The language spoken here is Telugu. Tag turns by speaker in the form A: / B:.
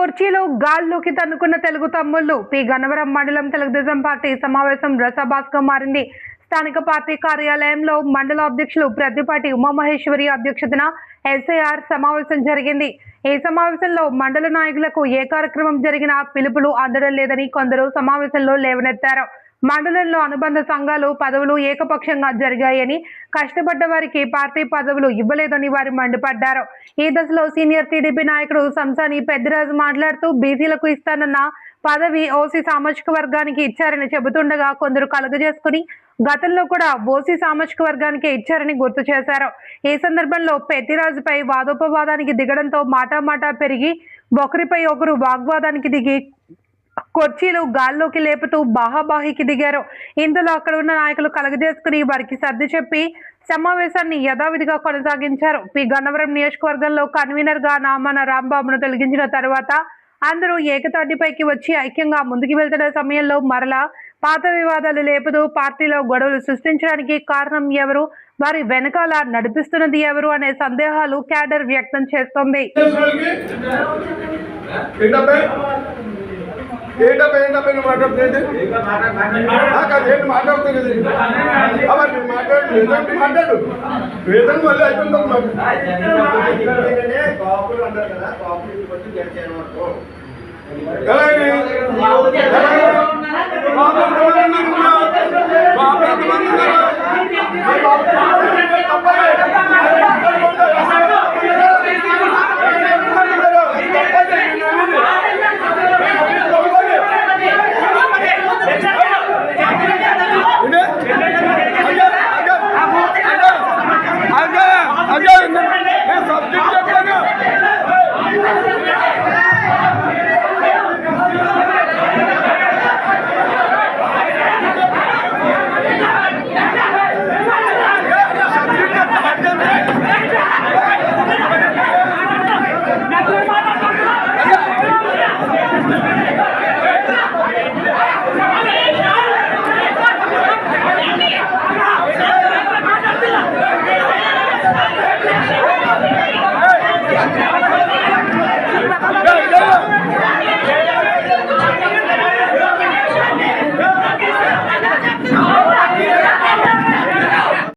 A: కుర్చీలు గాల్లోకి తన్నుకున్న తెలుగు తమ్ముళ్లు. పి గన్నవరం మండలం తెలుగుదేశం పార్టీ సమావేశం రసాభాస్గా మారింది. స్థానిక పార్టీ కార్యాలయంలో మండల అధ్యక్షులు ప్రద్దిపాటి ఉమామహేశ్వరి అధ్యక్షతన ఎస్ఐఆర్ సమావేశం జరిగింది. ఈ సమావేశంలో మండల నాయకులకు ఏ కార్యక్రమం జరిగినా పిలుపులు అందడం లేదని కొందరు సమావేశంలో లేవనెత్తారు. మండలంలో అనుబంధ సంఘాలు పదవులు ఏకపక్షంగా జరిగాయని, కష్టపడ్డ వారికి పార్టీ పదవులు ఇవ్వలేదని వారు మండిపడ్డారు. ఈ దశలో సీనియర్ టీడీపీ నాయకుడు సంసాని పెద్దిరాజు మాట్లాడుతూ బీసీలకు ఇస్తానన్న పదవి ఓసీ సామాజిక వర్గానికి ఇచ్చారని చెబుతుండగా కొందరు కలుగజేసుకుని గతంలో కూడా ఓసీ సామాజిక వర్గానికి ఇచ్చారని గుర్తు చేశారు. ఈ సందర్భంలో పెద్దిరాజుపై వాదోపవాదానికి దిగడంతో మాటామాటా పెరిగి ఒకరిపై ఒకరు వాగ్వాదానికి దిగి కుర్చీలు గాల్లోకి లేపుతూ బాహాబాహికి దిగారు. ఇందులో అక్కడ ఉన్న నాయకులు కలగజేసుకుని వారికి సర్ది చెప్పి సమావేశాన్ని యథావిధిగా కొనసాగించారు. పి గన్నవరం నియోజకవర్గంలో కన్వీనర్ గా నామాన రాంబాబును తొలగించిన తర్వాత అందరూ ఏకతాటిపైకి వచ్చి ఐక్యంగా ముందుకు వెళ్తున్న సమయంలో మరలా పాత వివాదాలు లేపుతూ పార్టీలో గొడవలు సృష్టించడానికి కారణం ఎవరు, వారి వెనకాల నడిపిస్తున్నది ఎవరు అనే సందేహాలు క్యాడర్ వ్యక్తం చేస్తోంది.